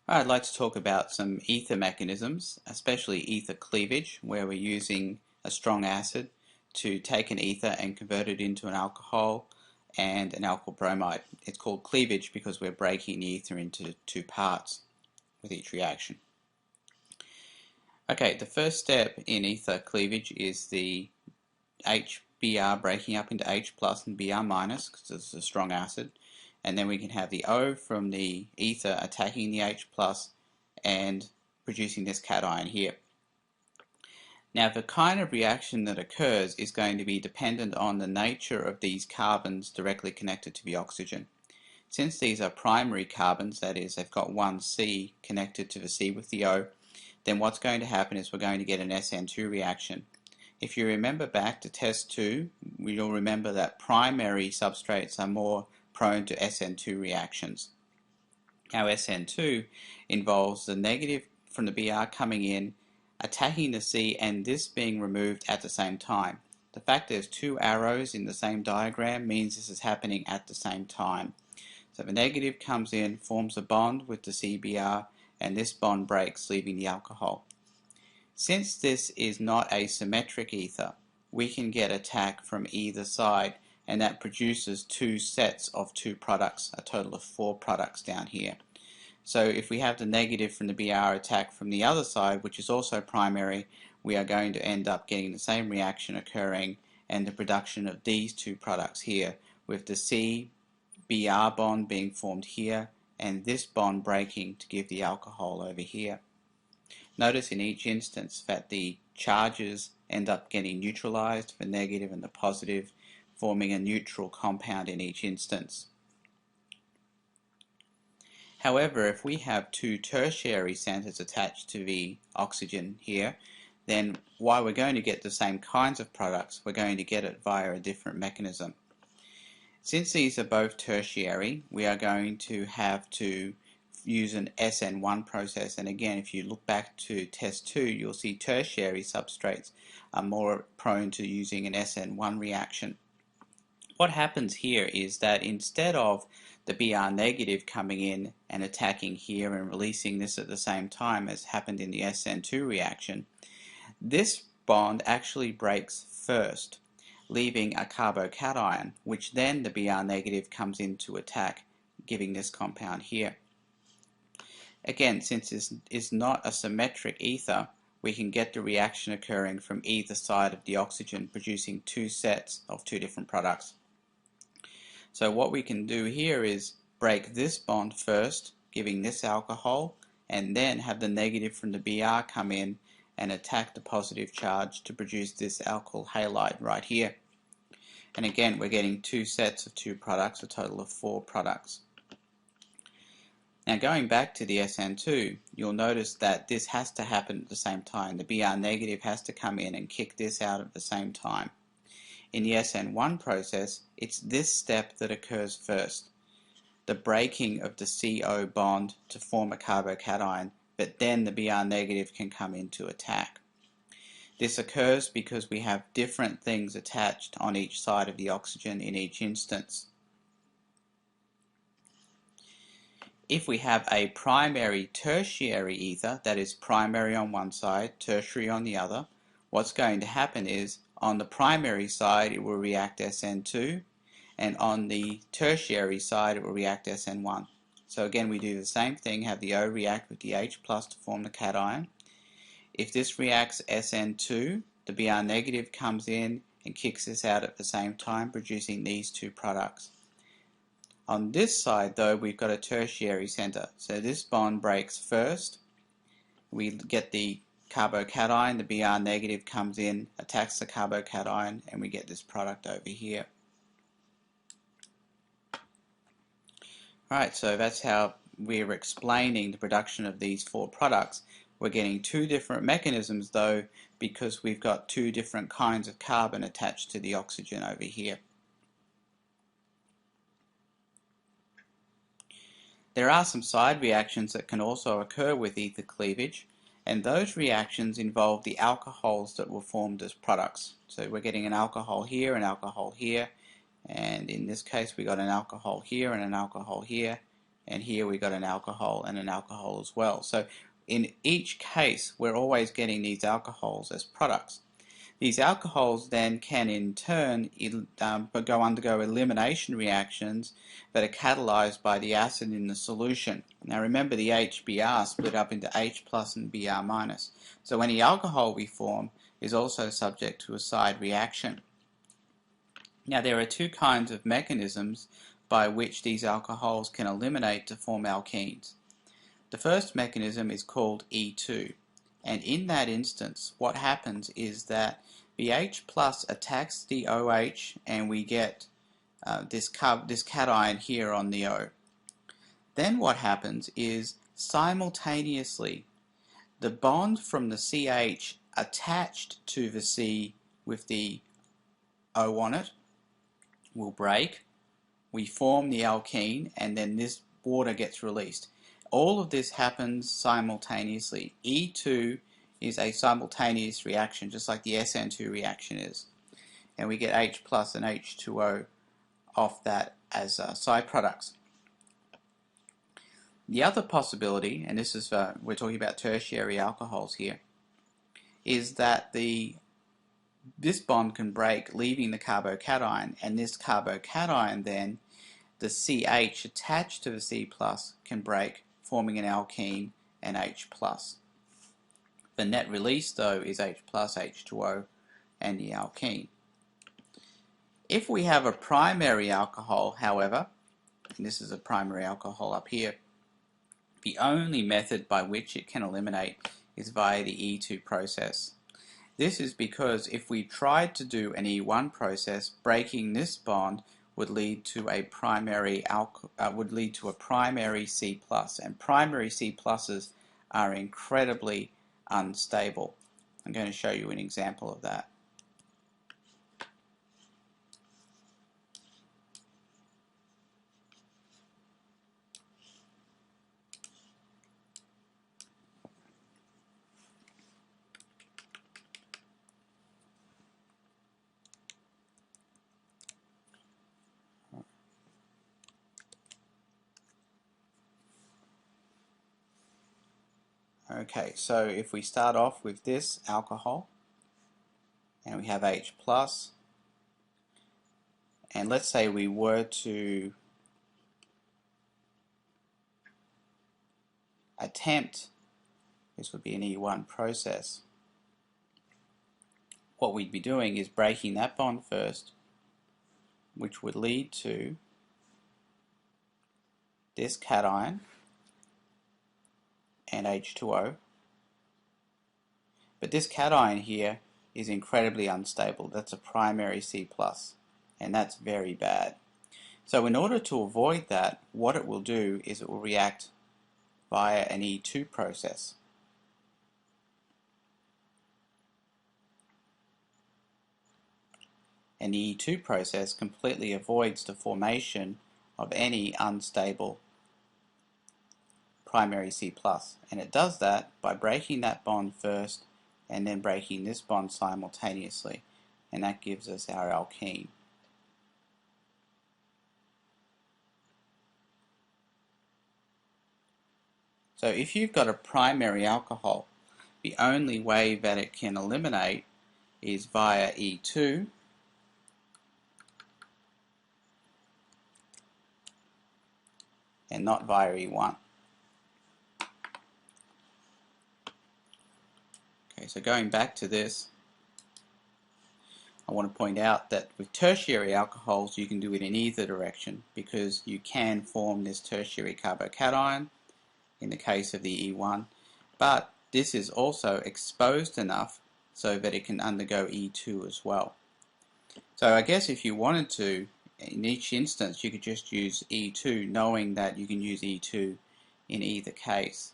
I'd like to talk about some ether mechanisms, especially ether cleavage, where we're using a strong acid to take an ether and convert it into an alcohol and an alkyl bromide. It's called cleavage because we're breaking the ether into two parts with each reaction. Okay, the first step in ether cleavage is the HBr breaking up into H plus and Br minus because it's a strong acid. And then we can have the O from the ether attacking the H plus and producing this cation here. Now the kind of reaction that occurs is going to be dependent on the nature of these carbons directly connected to the oxygen. Since these are primary carbons, that is, they've got one C connected to the C with the O, then what's going to happen is we're going to get an SN2 reaction. If you remember back to test 2, you'll remember that primary substrates are more prone to SN2 reactions. Now SN2 involves the negative from the Br coming in, attacking the C, and this being removed at the same time. The fact there's two arrows in the same diagram means this is happening at the same time. So the negative comes in, forms a bond with the CBr, and this bond breaks, leaving the alcohol. Since this is not a symmetric ether, we can get attack from either side, and that produces two sets of two products, a total of 4 products down here. So if we have the negative from the Br attack from the other side, which is also primary, we are going to end up getting the same reaction occurring and the production of these two products here, with the C-Br bond being formed here and this bond breaking to give the alcohol over here. Notice in each instance that the charges end up getting neutralized, the negative and the positive, forming a neutral compound in each instance. However, if we have two tertiary centers attached to the oxygen here, then while we're going to get the same kinds of products, we're going to get it via a different mechanism. Since these are both tertiary, we are going to have to use an SN1 process, and again, if you look back to test 2, you'll see tertiary substrates are more prone to using an SN1 reaction. What happens here is that instead of the Br negative coming in and attacking here and releasing this at the same time as happened in the SN2 reaction, this bond actually breaks first, leaving a carbocation, which then the Br negative comes in to attack, giving this compound here. Again, since this is not a symmetric ether, we can get the reaction occurring from either side of the oxygen, producing two sets of two different products. So what we can do here is break this bond first, giving this alcohol, and then have the negative from the Br come in and attack the positive charge to produce this alkyl halide right here. And again, we're getting two sets of two products, a total of 4 products. Now going back to the SN2, you'll notice that this has to happen at the same time. The Br negative has to come in and kick this out at the same time. In the SN1 process, it's this step that occurs first, the breaking of the CO bond to form a carbocation, but then the Br negative can come in to attack. This occurs because we have different things attached on each side of the oxygen in each instance. If we have a primary tertiary ether, that is primary on one side, tertiary on the other, what's going to happen is on the primary side it will react SN2, and on the tertiary side it will react SN1. So again, we do the same thing, have the O react with the H plus to form the cation. If this reacts SN2, the Br negative comes in and kicks this out at the same time, producing these two products. On this side though, we've got a tertiary center, so this bond breaks first. We get the carbocation, the Br negative comes in, attacks the carbocation, and we get this product over here. Alright, so that's how we're explaining the production of these 4 products. We're getting 2 different mechanisms though, because we've got 2 different kinds of carbon attached to the oxygen over here. There are some side reactions that can also occur with ether cleavage, and those reactions involve the alcohols that were formed as products. So we're getting an alcohol here, and in this case we got an alcohol here and an alcohol here, and here we got an alcohol and an alcohol as well. So in each case, we're always getting these alcohols as products. These alcohols then can in turn undergo elimination reactions that are catalyzed by the acid in the solution. Now remember, the HBr split up into H plus and Br minus. So any alcohol we form is also subject to a side reaction. Now there are two kinds of mechanisms by which these alcohols can eliminate to form alkenes. The first mechanism is called E2, and in that instance what happens is that the H plus attacks the OH and we get this cation here on the O. Then what happens is simultaneously the bond from the CH attached to the C with the O on it will break, we form the alkene, and then this water gets released. All of this happens simultaneously. E2 is a simultaneous reaction, just like the SN2 reaction is. And we get H plus and H2O off that as side products. The other possibility, and this is we're talking about tertiary alcohols here, is that this bond can break, leaving the carbocation, and this carbocation then, the CH attached to the C plus, can break, forming an alkene and H plus. The net release though is H plus H2O and the alkene. If we have a primary alcohol, however, and this is a primary alcohol up here, the only method by which it can eliminate is via the E2 process. This is because if we tried to do an E1 process, breaking this bond would lead to a primary C plus, and primary C pluses are incredibly unstable. I'm going to show you an example of that. Okay, so if we start off with this alcohol and we have H plus, and let's say we were to attempt, this would be an E1 process, what we'd be doing is breaking that bond first, which would lead to this cation and H2O. But this cation here is incredibly unstable. That's a primary C plus, and that's very bad. So in order to avoid that, what it will do is it will react via an E2 process. And the E2 process completely avoids the formation of any unstable primary C plus, and it does that by breaking that bond first and then breaking this bond simultaneously, and that gives us our alkene. So if you've got a primary alcohol, the only way that it can eliminate is via E2, and not via E1. Okay, so going back to this, I want to point out that with tertiary alcohols you can do it in either direction, because you can form this tertiary carbocation in the case of the E1, but this is also exposed enough so that it can undergo E2 as well. So I guess if you wanted to, in each instance you could just use E2, knowing that you can use E2 in either case.